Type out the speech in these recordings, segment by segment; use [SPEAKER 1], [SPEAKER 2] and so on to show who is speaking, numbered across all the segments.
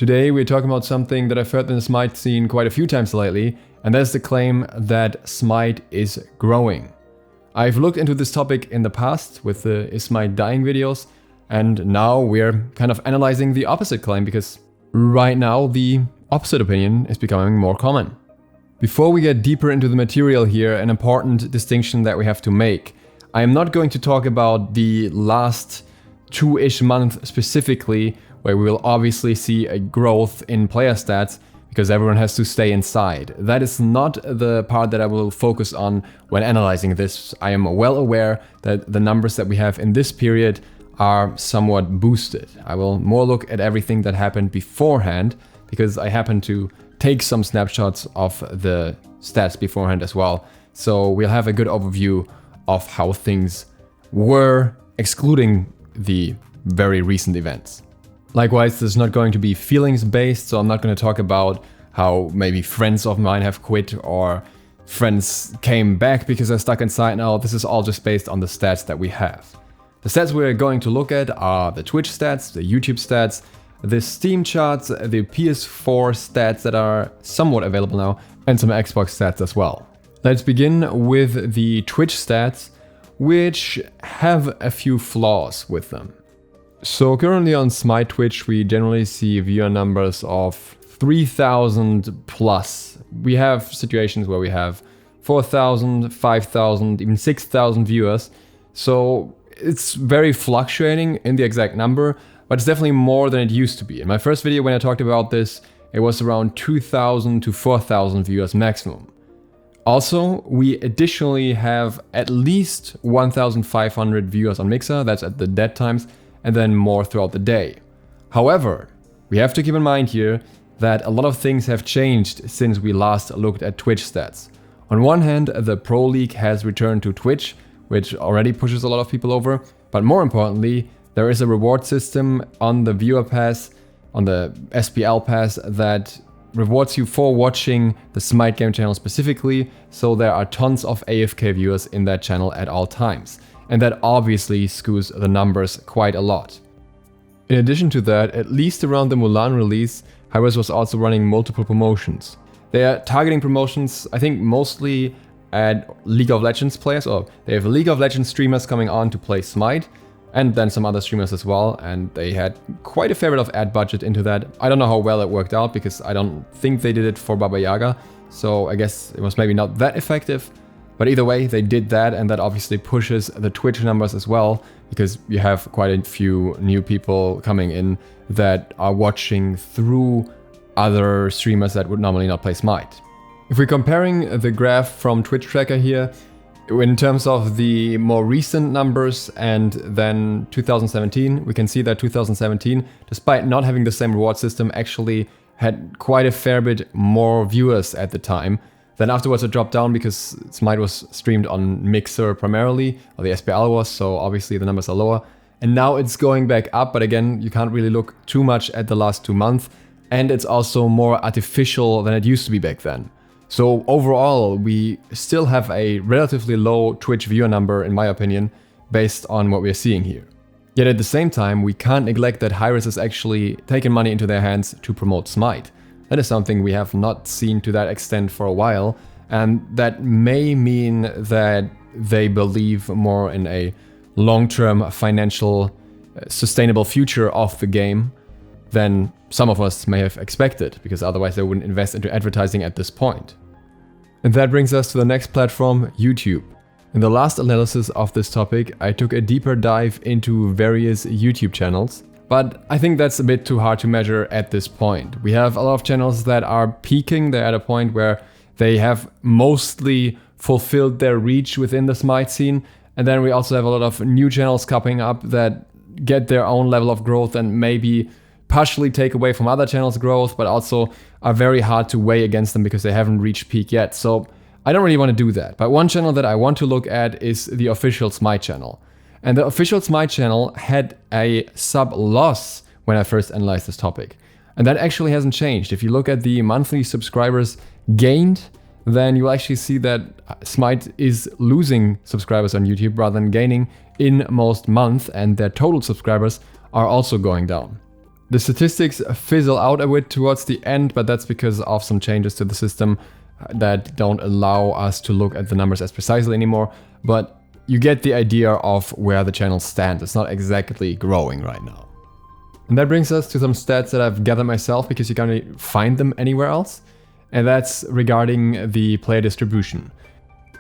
[SPEAKER 1] Today we're talking about something that I've heard in the SMITE scene quite a few times lately, and that's the claim that SMITE is growing. I've looked into this topic in the past with the Is SMITE Dying videos, and now we're kind of analyzing the opposite claim because right now the opposite opinion is becoming more common. Before we get deeper into the material here, an important distinction that we have to make. I am not going to talk about the last 2-ish months specifically, where we will obviously see a growth in player stats because everyone has to stay inside. That is not the part that I will focus on when analyzing this. I am well aware that the numbers that we have in this period are somewhat boosted. I will more look at everything that happened beforehand because I happen to take some snapshots of the stats beforehand as well. So we'll have a good overview of how things were, excluding the very recent events. Likewise, this is not going to be feelings based, so I'm not going to talk about how maybe friends of mine have quit or friends came back because they're stuck inside now. This is all just based on the stats that we have. The stats we're going to look at are the Twitch stats, the YouTube stats, the Steam charts, the PS4 stats that are somewhat available now, and some Xbox stats as well. Let's begin with the Twitch stats, which have a few flaws with them. So currently on SMITE Twitch, we generally see viewer numbers of 3,000 plus. We have situations where we have 4,000, 5,000, even 6,000 viewers. So it's very fluctuating in the exact number, but it's definitely more than it used to be. In my first video when I talked about this, it was around 2,000 to 4,000 viewers maximum. Also, we additionally have at least 1,500 viewers on Mixer, that's at the dead times, and then more throughout the day. However, we have to keep in mind here that a lot of things have changed since we last looked at Twitch stats. On one hand, the Pro League has returned to Twitch, which already pushes a lot of people over, but more importantly, there is a reward system on the viewer pass, on the SPL pass, that rewards you for watching the SMITE game channel specifically, so there are tons of AFK viewers in that channel at all times. And that obviously skews the numbers quite a lot. In addition to that, at least around the Mulan release, Hi-Rez was also running multiple promotions. They are targeting promotions, I think mostly at League of Legends players, or they have League of Legends streamers coming on to play SMITE, and then some other streamers as well, and they had quite a fair bit of ad budget into that. I don't know how well it worked out because I don't think they did it for Baba Yaga, so I guess it was maybe not that effective. But either way, they did that, and that obviously pushes the Twitch numbers as well, because you have quite a few new people coming in that are watching through other streamers that would normally not play SMITE. If we're comparing the graph from Twitch Tracker here, in terms of the more recent numbers and then 2017, we can see that 2017, despite not having the same reward system, actually had quite a fair bit more viewers at the time. Then afterwards it dropped down because SMITE was streamed on Mixer primarily, or the SPL was, so obviously the numbers are lower. And now it's going back up, but again, you can't really look too much at the last 2 months, and it's also more artificial than it used to be back then. So overall, we still have a relatively low Twitch viewer number, in my opinion, based on what we're seeing here. Yet at the same time, we can't neglect that Hi-Rez has actually taken money into their hands to promote SMITE. That is something we have not seen to that extent for a while, and that may mean that they believe more in a long-term financial, sustainable future of the game than some of us may have expected, because otherwise they wouldn't invest into advertising at this point. And that brings us to the next platform, YouTube. In the last analysis of this topic, I took a deeper dive into various YouTube channels, but I think that's a bit too hard to measure at this point. We have a lot of channels that are peaking, they're at a point where they have mostly fulfilled their reach within the SMITE scene, and then we also have a lot of new channels coming up that get their own level of growth and maybe partially take away from other channels' growth, but also are very hard to weigh against them because they haven't reached peak yet. So I don't really want to do that. But one channel that I want to look at is the official SMITE channel. And the official SMITE channel had a sub loss when I first analyzed this topic. And that actually hasn't changed. If you look at the monthly subscribers gained, then you'll actually see that SMITE is losing subscribers on YouTube rather than gaining in most months, and their total subscribers are also going down. The statistics fizzle out a bit towards the end, but that's because of some changes to the system that don't allow us to look at the numbers as precisely anymore. But you get the idea of where the channel stands. It's not exactly growing right now. And that brings us to some stats that I've gathered myself because you can't find them anywhere else. And that's regarding the player distribution.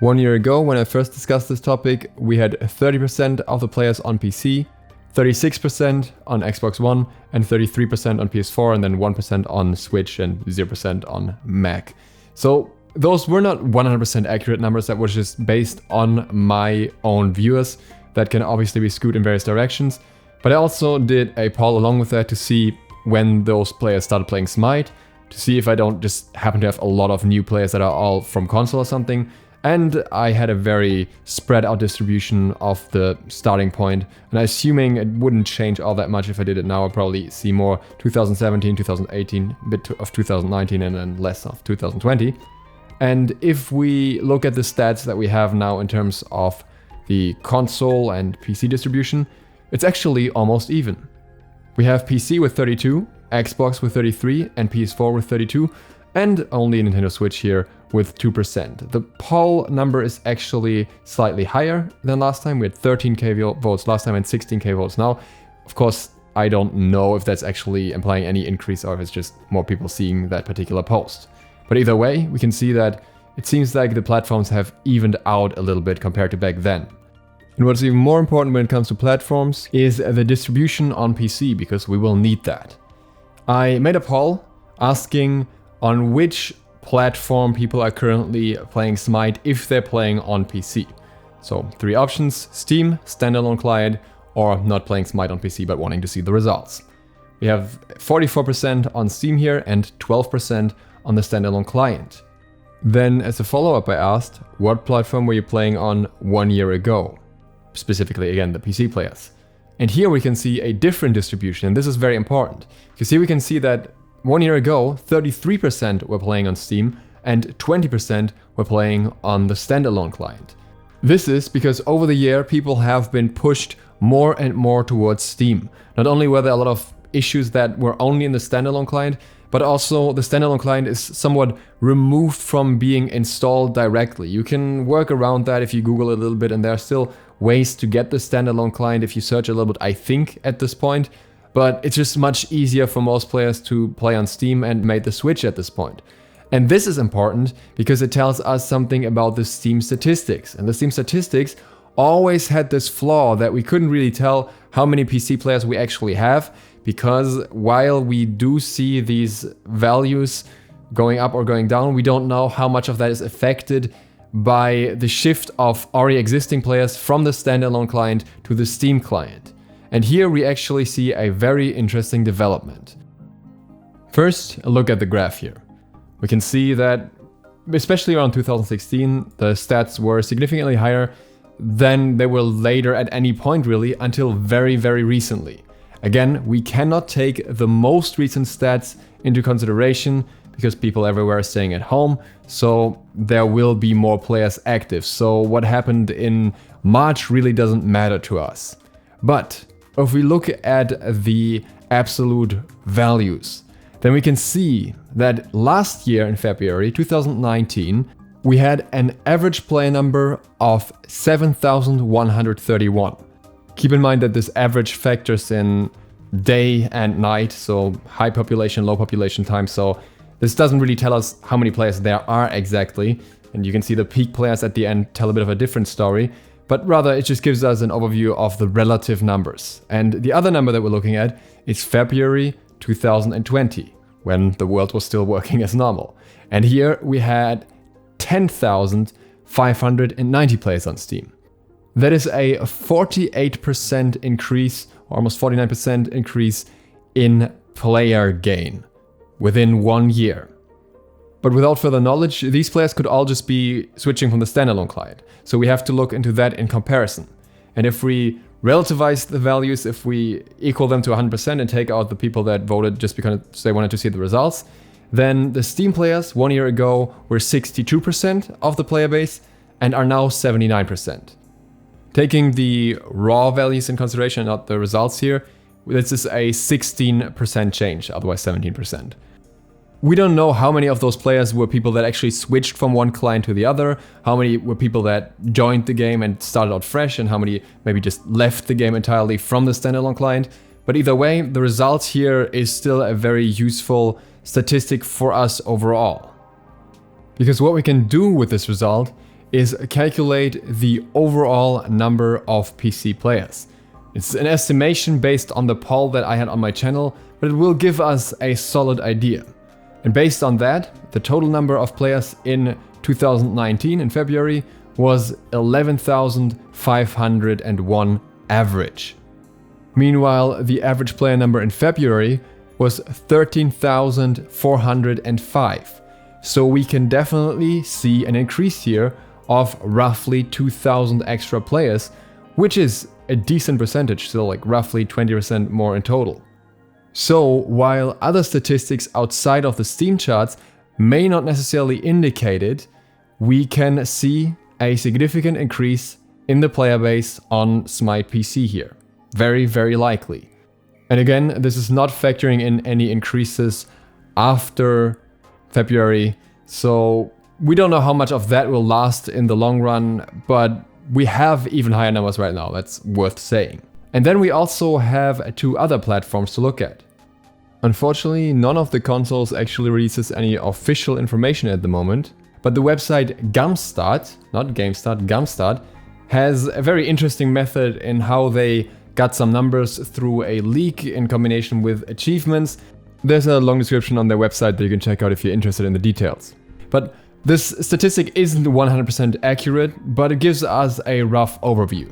[SPEAKER 1] 1 year ago, when I first discussed this topic, we had 30% of the players on PC, 36% on Xbox One, and 33% on PS4, and then 1% on Switch and 0% on Mac. So those were not 100% accurate numbers. That was just based on my own viewers. That can obviously be skewed in various directions. But I also did a poll along with that to see when those players started playing SMITE, to see if I don't just happen to have a lot of new players that are all from console or something. And I had a very spread out distribution of the starting point. And assuming it wouldn't change all that much if I did it now, I'll probably see more 2017, 2018, a bit of 2019, and then less of 2020. And if we look at the stats that we have now in terms of the console and PC distribution, it's actually almost even. We have PC with 32, Xbox with 33, and PS4 with 32, and only Nintendo Switch here with 2%. The poll number is actually slightly higher than last time. We had 13k votes last time and 16k votes now. Of course, I don't know if that's actually implying any increase or if it's just more people seeing that particular post. But either way, we can see that it seems like the platforms have evened out a little bit compared to back then. And what's even more important when it comes to platforms is the distribution on PC, because we will need that. I made a poll asking on which platform people are currently playing SMITE if they're playing on PC. So 3 options: Steam, standalone client, or not playing SMITE on PC but wanting to see the results. We have 44% on Steam here and 12% on the standalone client. Then as a follow-up I asked, what platform were you playing on 1 year ago? Specifically again, the PC players. And here we can see a different distribution, and this is very important. Because here we can see that 1 year ago, 33% were playing on Steam and 20% were playing on the standalone client. This is because over the year, people have been pushed more and more towards Steam. Not only were there a lot of issues that were only in the standalone client, but also the standalone client is somewhat removed from being installed directly. You can work around that if you Google a little bit, and there are still ways to get the standalone client if you search a little bit, I think, at this point. But it's just much easier for most players to play on Steam and make the switch at this point. And this is important because it tells us something about the Steam statistics. And the Steam statistics always had this flaw that we couldn't really tell how many PC players we actually have, because while we do see these values going up or going down, we don't know how much of that is affected by the shift of already existing players from the standalone client to the Steam client. And here we actually see a very interesting development. First, a look at the graph here. We can see that, especially around 2016, the stats were significantly higher than they were later at any point really, until very, very recently. Again, we cannot take the most recent stats into consideration because people everywhere are staying at home, so there will be more players active. So what happened in March really doesn't matter to us. But if we look at the absolute values, then we can see that last year in February 2019, we had an average player number of 7,131. Keep in mind that this average factors in day and night, so high population, low population time. So this doesn't really tell us how many players there are exactly. And you can see the peak players at the end tell a bit of a different story. But rather, it just gives us an overview of the relative numbers. And the other number that we're looking at is February 2020, when the world was still working as normal. And here we had 10,590 players on Steam. That is a 48% increase, or almost 49% increase in player gain within 1 year. But without further knowledge, these players could all just be switching from the standalone client. So we have to look into that in comparison. And if we relativize the values, if we equal them to 100% and take out the people that voted just because they wanted to see the results, then the Steam players 1 year ago were 62% of the player base and are now 79%. Taking the raw values in consideration, not the results here, this is a 16% change, otherwise 17%. We don't know how many of those players were people that actually switched from one client to the other, how many were people that joined the game and started out fresh, and how many maybe just left the game entirely from the standalone client. But either way, the result here is still a very useful statistic for us overall. Because what we can do with this result is calculate the overall number of PC players. It's an estimation based on the poll that I had on my channel, but it will give us a solid idea. And based on that, the total number of players in 2019 in February was 11,501 average. Meanwhile, the average player number in February was 13,405. So we can definitely see an increase here of roughly 2,000 extra players, which is a decent percentage, so like roughly 20% more in total. So while other statistics outside of the Steam charts may not necessarily indicate it, we can see a significant increase in the player base on SMITE PC here. Very, very likely. And again, this is not factoring in any increases after February, so we don't know how much of that will last in the long run, but we have even higher numbers right now, that's worth saying. And then we also have 2 other platforms to look at. Unfortunately, none of the consoles actually releases any official information at the moment, but the website Gumstart, not GameStart, Gumstart, has a very interesting method in how they got some numbers through a leak in combination with achievements. There's a long description on their website that you can check out if you're interested in the details. But this statistic isn't 100% accurate, but it gives us a rough overview.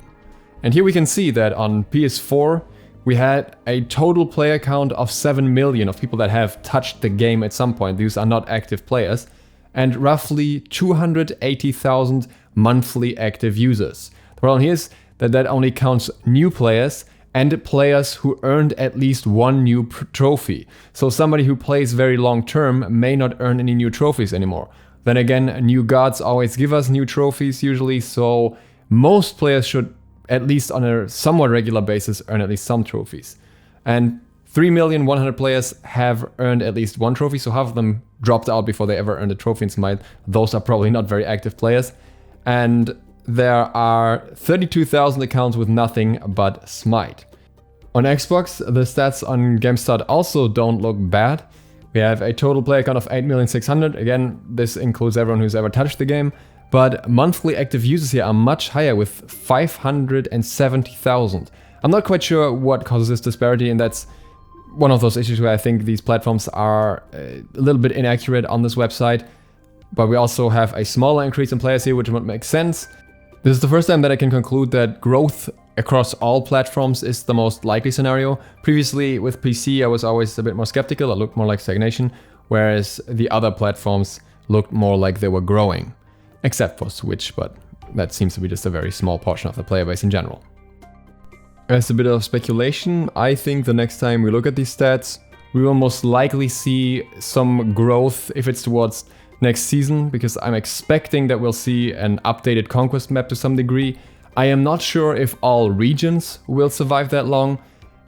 [SPEAKER 1] And here we can see that on PS4, we had a total player count of 7 million of people that have touched the game at some point. These are not active players. And roughly 280,000 monthly active users. The problem here is that that only counts new players and players who earned at least one new trophy. So somebody who plays very long term may not earn any new trophies anymore. Then again, new gods always give us new trophies usually, so most players should at least on a somewhat regular basis earn at least some trophies. And 3,100,000 players have earned at least one trophy, so half of them dropped out before they ever earned a trophy in SMITE. Those are probably not very active players. And there are 32,000 accounts with nothing but SMITE. On Xbox, the stats on GameStart also don't look bad. We have a total player count of 8,600,000. Again, this includes everyone who's ever touched the game. But monthly active users here are much higher with 570,000. I'm not quite sure what causes this disparity, and that's one of those issues where I think these platforms are a little bit inaccurate on this website. But we also have a smaller increase in players here, which would make sense. This is the first time that I can conclude that growth across all platforms is the most likely scenario. Previously with PC I was always a bit more skeptical, it looked more like stagnation, whereas the other platforms looked more like they were growing. Except for Switch, but that seems to be just a very small portion of the player base in general. As a bit of speculation, I think the next time we look at these stats, we will most likely see some growth if it's towards next season, because I'm expecting that we'll see an updated conquest map to some degree. I am not sure if all regions will survive that long,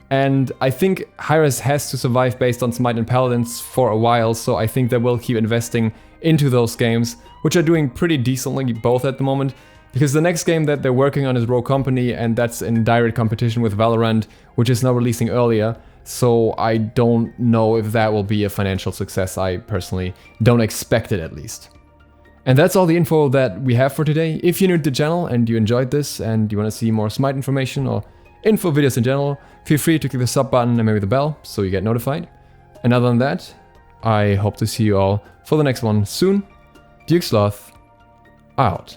[SPEAKER 1] and I think Hi-Rez has to survive based on Smite and Paladins for a while, so I think that we'll keep investing into those games, which are doing pretty decently both at the moment, because the next game that they're working on is Rogue Company, and that's in direct competition with Valorant, which is now releasing earlier, so I don't know if that will be a financial success. I personally don't expect it, at least. And that's all the info that we have for today. If you're new to the channel and you enjoyed this and you want to see more Smite information or info videos in general, feel free to click the sub button and maybe the bell so you get notified. And other than that, I hope to see you all for the next one soon. DukeSloth out.